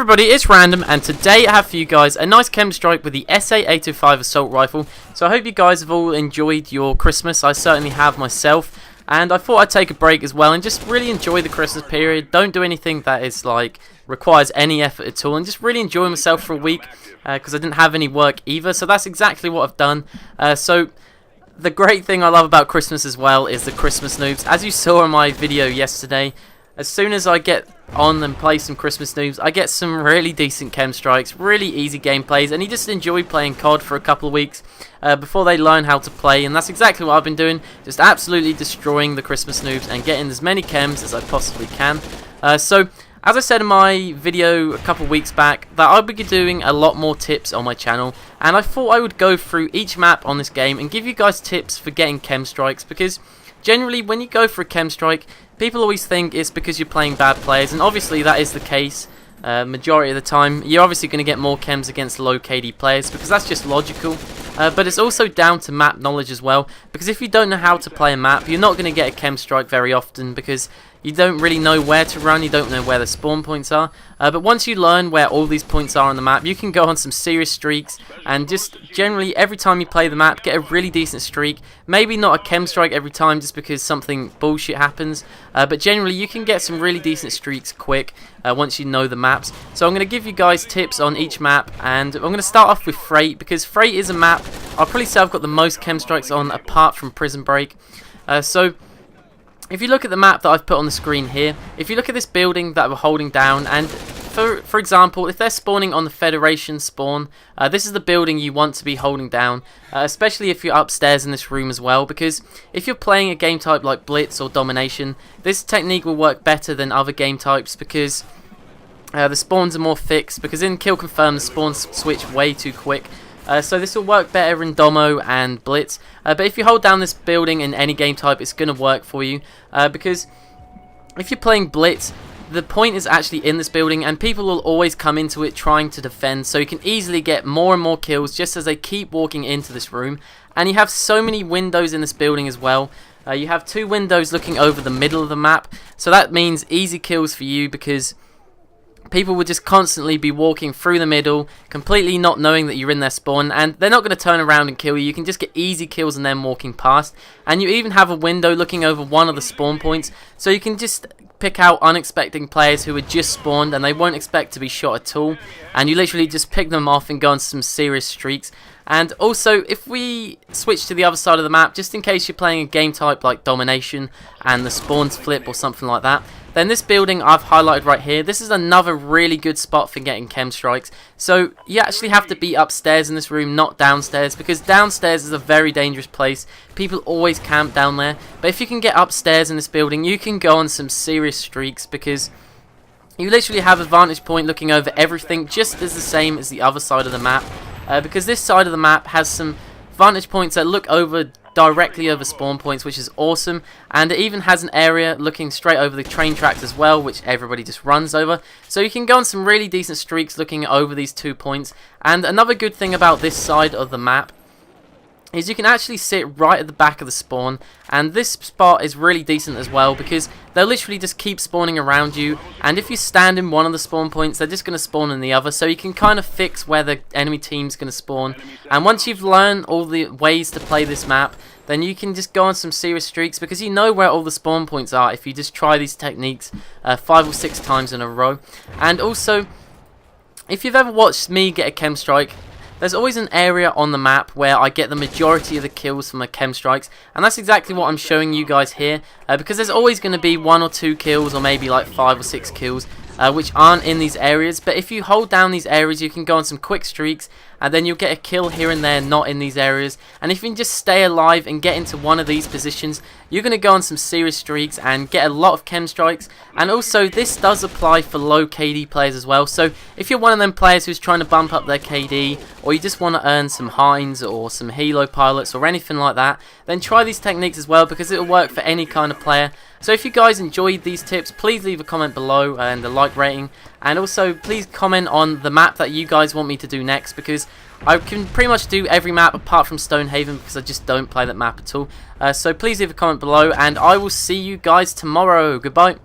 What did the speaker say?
everybody, it's Random, and today I have for you guys a nice chem strike with the SA805 Assault rifle. So I hope you guys have all enjoyed your Christmas. I certainly have myself, and I thought I'd take a break as well and just really enjoy the Christmas period. Don't do anything that is like requires any effort at all, and just really enjoy myself for a week because I didn't have any work either. So that's exactly what I've done. So the great thing I love about Christmas as well is the Christmas noobs. As you saw in my video yesterday, as soon as I get on and play some Christmas noobs, I get some really decent chem strikes, really easy gameplays, and you just enjoy playing COD for a couple of weeks before they learn how to play. And that's exactly what I've been doing, just absolutely destroying the Christmas noobs and getting as many chems as I possibly can. So as I said in my video a couple of weeks back, that I'll be doing a lot more tips on my channel, and I thought I would go through each map on this game and give you guys tips for getting chem strikes, because generally when you go for a chem strike, people always think it's because you're playing bad players, and obviously that is the case. Majority of the time you're obviously going to get more chems against low KD players, because that's just logical. But it's also down to map knowledge as well, because if you don't know how to play a map, you're not going to get a chem strike very often, because you don't really know where to run, you don't know where the spawn points are. But once you learn where all these points are on the map, you can go on some serious streaks, and just generally every time you play the map, get a really decent streak. Maybe not a chem strike every time just because something bullshit happens, but generally you can get some really decent streaks quick once you know the maps. So I'm going to give you guys tips on each map, and I'm going to start off with Freight, because Freight is a map I'll probably say I've got the most chem strikes on apart from Prison Break. So if you look at the map that I've put on the screen here, if you look at this building that we're holding down, and for example, if they're spawning on the Federation spawn, this is the building you want to be holding down, especially if you're upstairs in this room as well, because if you're playing a game type like Blitz or Domination, this technique will work better than other game types, because the spawns are more fixed, because in Kill Confirm the spawns switch way too quick. So this will work better in Domo and Blitz, but if you hold down this building in any game type, it's going to work for you, because if you're playing Blitz, the point is actually in this building, and people will always come into it trying to defend, so you can easily get more and more kills just as they keep walking into this room. And you have so many windows in this building as well. You have 2 windows looking over the middle of the map, so that means easy kills for you, because people would just constantly be walking through the middle, completely not knowing that you're in their spawn, and they're not going to turn around and kill you. You can just get easy kills on them walking past, and you even have a window looking over one of the spawn points, so you can just pick out unexpected players who are just spawned and they won't expect to be shot at all, and you literally just pick them off and go on some serious streaks. And also, if we switch to the other side of the map, just in case you're playing a game type like Domination and the spawns flip or something like that, then this building I've highlighted right here, this is another really good spot for getting chem strikes. So you actually have to be upstairs in this room, not downstairs, because downstairs is a very dangerous place. People always camp down there. But if you can get upstairs in this building, you can go on some serious streaks, because you literally have a vantage point looking over everything, just as the same as the other side of the map. Because this side of the map has some vantage points that look over directly over spawn points, which is awesome, and it even has an area looking straight over the train tracks as well, which everybody just runs over. So you can go on some really decent streaks looking over these 2 points. And another good thing about this side of the map is you can actually sit right at the back of the spawn, and this spot is really decent as well, because they'll literally just keep spawning around you, and if you stand in one of the spawn points, they're just going to spawn in the other, so you can kind of fix where the enemy team's going to spawn. And once you've learned all the ways to play this map, then you can just go on some serious streaks, because you know where all the spawn points are if you just try these techniques 5 or 6 times in a row. And also, if you've ever watched me get a chem strike, there's always an area on the map where I get the majority of the kills from my chem strikes, and that's exactly what I'm showing you guys here, because there's always going to be 1 or 2 kills, or maybe like 5 or 6 kills, which aren't in these areas. But if you hold down these areas, you can go on some quick streaks, and then you'll get a kill here and there not in these areas. And if you can just stay alive and get into one of these positions, you're going to go on some serious streaks and get a lot of chem strikes. And also, this does apply for low KD players as well. So if you're one of them players who's trying to bump up their KD, or you just want to earn some Hines or some Helo pilots or anything like that, then try these techniques as well, because it will work for any kind of player. So if you guys enjoyed these tips, please leave a comment below and a like rating, and also please comment on the map that you guys want me to do next, because I can pretty much do every map apart from Stonehaven, because I just don't play that map at all. So please leave a comment below, and I will see you guys tomorrow. Goodbye.